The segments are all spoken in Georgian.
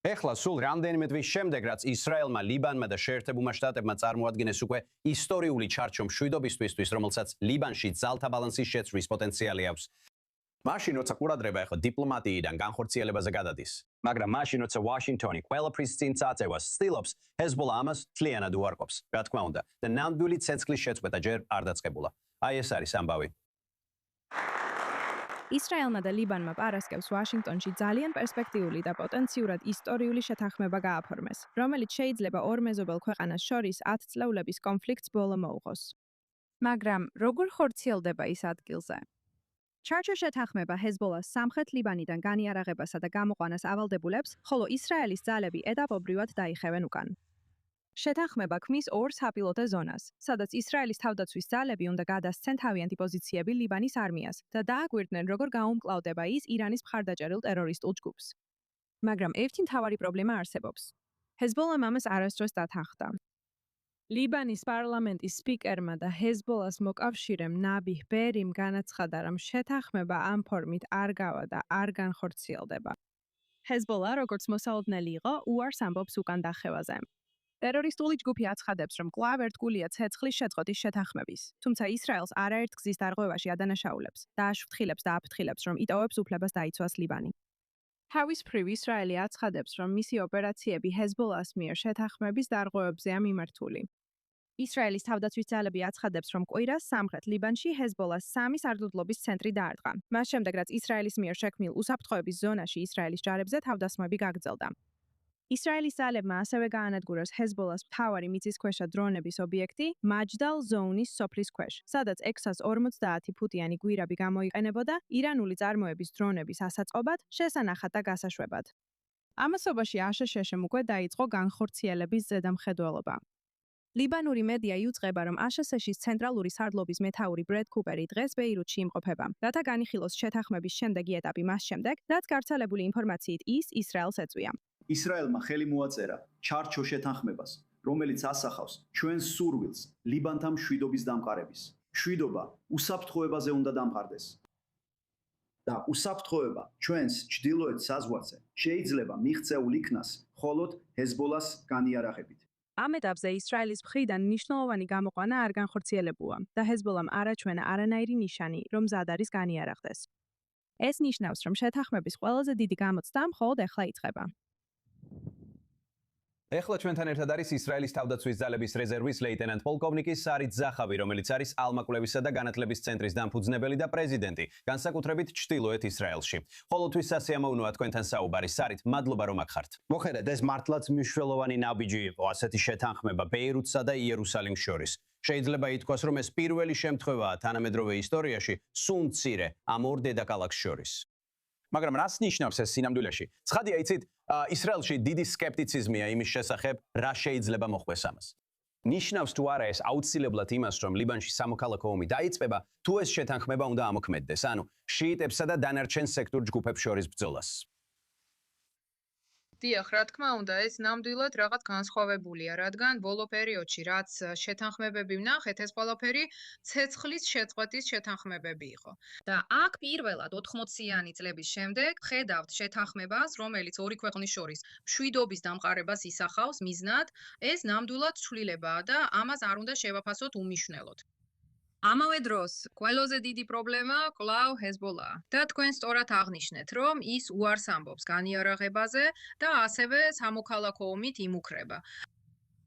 ეხლა სულ რამდენიმე თვის შემდეგ, რაც ისრაელმა, ლიბანმა და შეერთებულმა შტატებმა წარმოადგენეს უკვე ისტორიული ჩარჩო მშვიდობისთვის, რომელსაც ლიბანში ძალთა ბალანსის შეცვლის პოტენციალი აქვს. მაშინ როცა ყურადღება ეხო დიპლომატიიდან განხორციელებაზე გადადის, მაგრამ მაშინ როცა ვაშინგტონი ყველაფრის წინ წაწევას ცდილობს, ჰეზბოლა ამას მთლიანად უარყოფს. რა თქმა უნდა, და ნამდვილი ცეცხლის შეწყვეტა ჯერ არ დაწყებულა. აი ეს არის ამბავი. ისრაელმა და ლიბანმა პარასკევს ვაშინგტონში ძალიან პერსპექტიული და პოტენციურად ისტორიული შეთანხმება გააფორმეს, რომელიც შეიძლება ორ მეზობელ ქვეყანას შორის 10 წლეულების კონფლიქტს ბოლო მოუღოს. მაგრამ როგორ ხორციელდება ის ადგილზე? ჩარჩო შეთანხმება ჰეზბოლას სამხრეთ ლიბანიდან განიარაღებასა და გამოყვანას ავალდებულებს, ხოლო ისრაელის ძალები ეტაპობრივად დაიხევენ უკან. შეთანხმება ქმნის ორ საპილოტე ზონას, სადაც ისრაელის თავდაცვის ძალები უნდა გადასცენ თავიანთი პოზიციები ლიბანის არმიას და დააგვირდნენ, როგორ გაუმკლავდება ის ირანის მხარდაჭერილ ტერორისტულ ჯგუფს. მაგრამ ერთი მთავარი პრობლემა არსებობს. ჰეზბოლამ ამას არასდროს დათანხმდა. ლიბანის პარლამენტის სპიკერმა და ჰეზბოლას მოკავშირემ ნაბიჰ ბერიმ განაცხადა, რომ შეთანხმება ამ ფორმით არ გავა და არ განხორციელდება. ჰეზბოლა, როგორც მოსალოდნელი იყო, უარს ამბობს უკან დახევაზე. ტერორისტული ჯგუფი აცხადებს, რომ კვლავ ერთგულია ცეცხლის შეწყვეტის შეთანხმების, თუმცა ისრაელს არაერთ გზის დარღვევაში ადანაშაულებს და აშფრთხილებს და აფრთხილებს, რომ იტოვებს უფლებას დაიცვას ლიბანი. თავის მხრივ ისრაელი აცხადებს, რომ მისი ოპერაციები ჰეზბოლას მიერ შეთანხმების დარღვევებზეა მიმართული. ისრაელის თავდაცვის ძალები აცხადებს, რომ კვირას სამხრეთ ლიბანში ჰეზბოლას 3 სარდლობის ცენტრი დაარტყა. მას შემდეგ, რაც ისრაელის მიერ შექმნილ უსაფრთხოების ზონაში ისრაელის ჯარებზე თავდასხმები გაგრძელდა. ისრაელის ძალებმა ასევე გაანადგურეს ჰეზბოლას მთავარი მიწისქვეშა დრონების ობიექტი მაჯდალ ზოუნის სოფლის ქვეშ, სადაც 650 ფუტიანი გვირაბი გამოიყენებოდა ირანული წარმოების დრონების ასაწყობად, შესანახად და გასაშვებად. ამასობაში აშშ-მ უკვე დაიწყო განხორციელების ზედამხედველობა. ლიბანური მედია იუწყება, რომ აშშ-ის ცენტრალური სარდლობის მეთაური ბრედ კუპერი დღეს ბეირუთში იმყოფება, რათა განიხილოს შეთანხმების შემდეგი ეტაპი მას შემდეგ, რაც გავრცელებული ინფორმაციით ის ისრაელს ეწვია. ისრაელმა ხელი მოაწერა ჩარჩო შეთანხმებას, რომელიც ასახავს ჩვენს სურვილს ლიბანთან მშვიდობის დამყარების. მშვიდობა უსაფრთხოებაზე უნდა დამყარდეს. და უსაფრთხოება ჩვენს ჩრდილოეთ საზღვარზე შეიძლება მიღწეულ იქნას მხოლოდ ჰეზბოლას განიარაღებით. ამ ეტაპზე ისრაელის მხრიდან მნიშვნელოვანი გამოყვანა არ განხორციელებულა და ჰეზბოლამ არაჩვენა არანაირი ნიშანი, რომ მზად არის განიარაღდეს. ეს ნიშნავს, რომ შეთანხმების ყველაზე დიდი გამოცდა მხოლოდ ახლა იწყება. ეხლა ჩვენთან ერთად არის ისრაელის თავდაცვის ძალების რეზერვის ლეიტენანტ პოლკოვნიკი სარით ზახავი, რომელიც არის ალმა-კვლევისა და განათლების ცენტრის დამფუძნებელი და პრეზიდენტი, განსაკუთრებით ჩრდილოეთ ისრაელში. ყოველთვის სასიამოვნოა თქვენთან საუბარი. სარით, მადლობა რომ აქ ხართ. მოხედეთ, ეს მართლაც მნიშვნელოვანი ნაბიჯი იყო ასეთი შეთანხმება ბეირუთსა და იერუსალიმს შორის. შეიძლება ითქვას, რომ ეს პირველი შემთხვევაა თანამედროვე ისტორიაში სულ მცირე ამ ორ დედაქალაქს შორის. მაგრამ რას ნიშნავს ეს სინამდვილეში? ცხადია, იცით, ისრაელში დიდი სკეპტიციზმია იმის შესახებ, რა შეიძლება მოხდეს ამას. ნიშნავს თუ არა ეს აუცილებლად იმას, რომ ლიბანში სამოქალაქო ომი დაიწყება, თუ ეს შეთანხმება უნდა ამოქმედდეს, ანუ შიიტებსა და დანარჩენ სექტორ ჯგუფებს შორის ბრძოლას. დიახ, რა თქმა უნდა, ეს ნამდვილად რაღაც განსხვავებულია, რადგან ბოლო პერიოდში რაც შეთანხმებები ვნახეთ, ეს ყველაფერი ცეცხლის შეწყვეტის შეთანხმებები იყო. და აქ პირველად 80-იანი წლების შემდეგ ხედავთ შეთანხმებას, რომელიც ორი ქვეყნის შორის მშვიდობის დამყარებას ისახავს მიზნად, ეს ნამდვილად ცვლილებაა და ამას არ უნდა შევაფასოთ უმნიშვნელოდ. ამავე დროს, ყველაზე დიდი პრობლემა კვლავ ჰეზბოლაა. და თქვენ სწორად აღნიშნეთ, რომ ის უარს ამბობს განიარაღებაზე და ასევე სამოქალაქო ომით იმუქრება.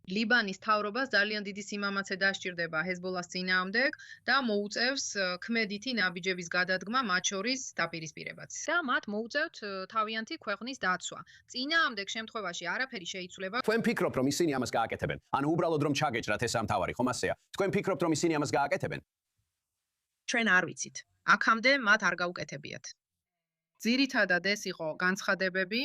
ლიბანის მთავრობას ძალიან დიდი სიმამაცე დასჭირდება ჰეზბოლას წინააღმდეგ და მოუწევს ქმედითი ნაბიჯების გადადგმა, მათ შორის დაპირისპირებაც. და მათ მოუწევთ თავიანთი ქვეყნის დაცვა. წინააღმდეგ შემთხვევაში არაფერი შეიცვლება. თქვენ ფიქრობთ, რომ ისინი ამას გააკეთებენ? ანუ უბრალოდ რომ ჩაგეჭრათ ეს ამ თავარი, ხომ ასეა? თქვენ ფიქრობთ, რომ ისინი ამას გააკეთებენ? ჩვენ არ ვიცით. აქამდე მათ არ გაუკეთებიათ. ძირითადად ეს იყო განცხადებები,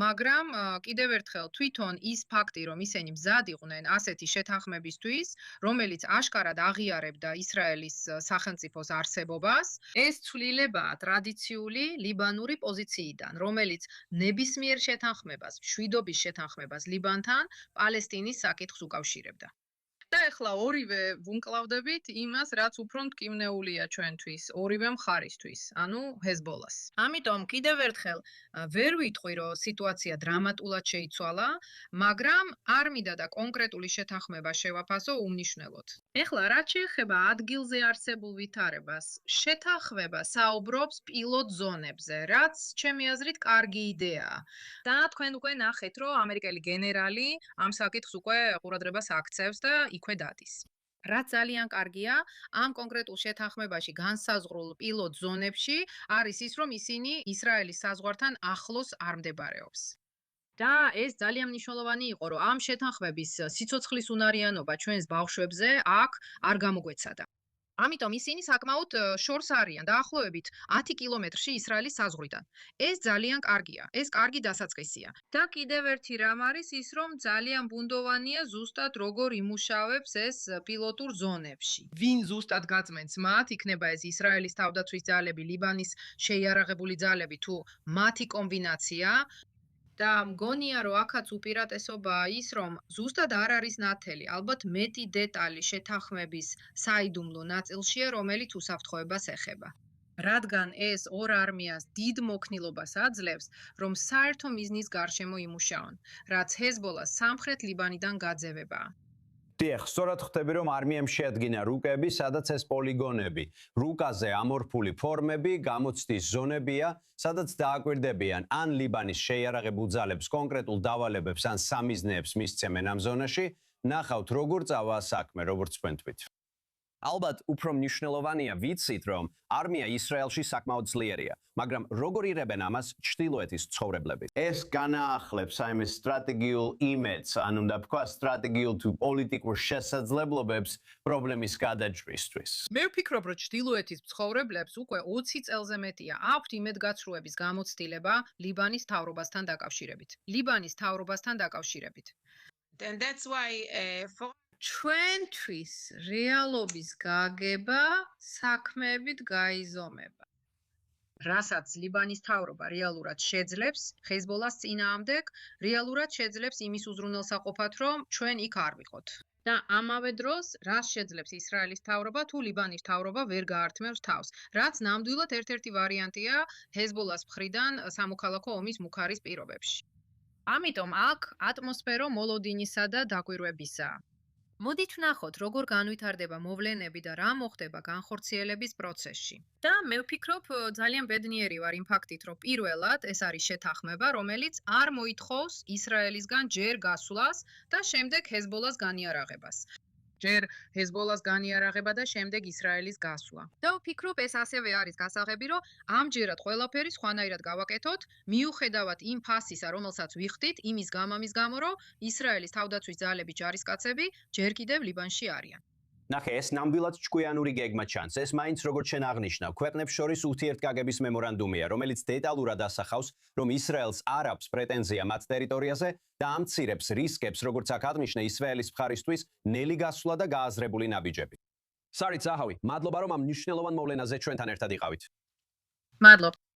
მაგრამ კიდევ ერთხელ თვითონ ის ფაქტი, რომ ისინი მზად იყვნენ ასეთი შეთანხმებისთვის, რომელიც აშკარად აღიარებდა ისრაელის სახელმწიფოს არსებობას, ეს ცვლილებაა ტრადიციული ლიბანური პოზიციიდან, რომელიც ნებისმიერ შეთანხმებას, მშვიდობის შეთანხმებას ლიბანთან, პალესტინის საკითხს უკავშირებდა. და ეხლა ორივე ვუნკლავდებით იმას, რაც უფრო მტკივნეულია ჩვენთვის, ორივე მხარისთვის, ანუ ჰეზბოლას. ამიტომ კიდევ ერთხელ ვერ ვიტყვი, რომ სიტუაცია დრამატულად შეიცვალა, მაგრამ არ მინდა და კონკრეტული შეთანხმება შევაფასო უმნიშვნელოდ. ეხლა რაც შეეხება ადგილზე არსებულ ვითარებას, შეთანხმება საუბრობს პილოტ ზონებზე, რაც ჩემი აზრით კარგი იდეაა. და თქვენ უკვე ნახეთ, რომ ამერიკელი გენერალი ამ საკითხს უკვე ყურადღებას აქცევს და იქვე დადის. რაც ძალიან კარგია, ამ კონკრეტულ შეთანხმებაში განსაზღვრულ პილოტ ზონებში არის ის, რომ ისინი ისრაელის საზღვართან ახლოს არ მდებარეობს. და ეს ძალიან მნიშვნელოვანი იყო, რომ ამ შეთანხმების სიცოცხლის უნარიანობა ჩვენს ბავშვებზე აქ არ გამოგვეცადა. ამიტომ ისინი საკმაოდ შორს არიან, დაახლოებით 10 კილომეტრში ისრაელის საზღვრიდან. ეს ძალიან კარგია, ეს კარგი დასაწყისია. და კიდევ ერთი რამ არის ის, რომ ძალიან ბუნდოვანია ზუსტად როგორ იმუშავებს ეს პილოტურ ზონებში. ვინ ზუსტად გაწმენს მათ, იქნება ეს ისრაელის თავდაცვის ძალები, ლიბანის შეიარაღებული ძალები თუ მათი კომბინაცია. და მგონია, რომ აქაც უპირატესობაა ის, რომ ზუსტად არ არის ნათელი, ალბათ მეტი დეტალი შეთანხმების საიდუმლო ნაწილშია, რომელიც უსაფრთხოებას ეხება. რადგან ეს ორ არმიას დიდ მოქნილობას აძლევს, რომ საერთო მიზნის გარშემო იმუშაონ, რაც ჰეზბოლას სამხრეთ ლიბანიდან გაძევებაა. დიახ, სწორად ხვდები, რომ არმიამ შეადგინა რუკები, სადაც ეს პოლიგონები, რუკაზე ამორფული ფორმები, გამოცდის ზონებია, სადაც დააკვირდებიან ან ლიბანის შეიარაღებულ ძალებს კონკრეტულ დავალებებს ან სამიზნეებს მისცემენ ამ ზონაში, ნახავთ როგორ წავა საქმე, როგორც თქვენ თქვით. ალბათ უფრო მნიშვნელოვანია ვიცით, რომ არმია ისრაელში საკმაოდ ძლიერია, მაგრამ როგორ იღებენ ამას ჩრდილოეთის ცხოვრებლები? ეს განაახლებს აი ეს სტრატეგიულ იმედს, ან უნდა ვთქვა სტრატეგიულ თუ პოლიტიკურ შესაძლებლობებს პრობლემის გადაჭრისთვის. მე ვფიქრობ, რომ ჩრდილოეთის მცხოვრებლებს უკვე 20 წელზე მეტია აქვთ იმედგაცრუების გამოცდილება ლიბანის მთავრობასთან დაკავშირებით. ლიბანის მთავრობასთან დაკავშირებით. And that's why for ჩვენთვის რეალობის გაგება საქმეებით გაიზომება. რასაც ლიბანის მთავრობა რეალურად შეძლებს ჰეზბოლას წინააღმდეგ, რეალურად შეძლებს იმის უზრუნველსაყოფად, რომ ჩვენ იქ არ ვიყოთ. და ამავე დროს, რას შეძლებს ისრაელის მთავრობა თუ ლიბანის მთავრობა ვერ გაართმევს თავს, რაც ნამდვილად ერთ-ერთი ვარიანტია ჰეზბოლას მხრიდან სამოქალაქო ომის მუქარის პირობებში. ამიტომ აქ ატმოსფერო მოლოდინისა და დაკვირვებისაა. მოდით ვნახოთ, როგორ განვითარდება მოვლენები და რა მოხდება განხორციელების პროცესში. და მე ვფიქრობ, ძალიან ბედნიერი ვარ იმ ფაქტით, რომ პირველად ეს არის შეთანხმება, რომელიც არ მოითხოვს ისრაელისგან ჯერ გასვლას და შემდეგ ჰეზბოლას განიარაღებას. ჯერ ჰეზბოლას განიარაღება და შემდეგ ისრაელის გასვლა. და ვფიქრობ, ეს ასევე არის გასაღები, რომ ამჯერად ყველაფერი სხვანაირად გავაკეთოთ, მიუხედავად იმ ფასისა, რომელსაც ვიხდით, იმის გამამის გამო, რომ ისრაელის თავდაცვის ძალების ჯარისკაცები ჯერ კიდევ ლიბანში არიან. ნახე, ეს ნამდვილად ჭკვიანური გეგმა ჩანს. ეს მაინც როგორც შენ აღნიშნავ, ქვეყნებს შორის ურთიერთგაგების მემორანდუმია, რომელიც დეტალურად ასახავს, რომ ისრაელს არ აქვს პრეტენზია მათ ტერიტორიაზე და ამცირებს რისკებს, როგორც აქ აღნიშნე ისრაელის მხარისთვის, ნელი გასვლა და გააზრებული ნაბიჯები. სარით ზაჰავი, მადლობა რომ ამ მნიშვნელოვან მოვლენაზე ჩვენთან ერთად იყავით. მადლობთ.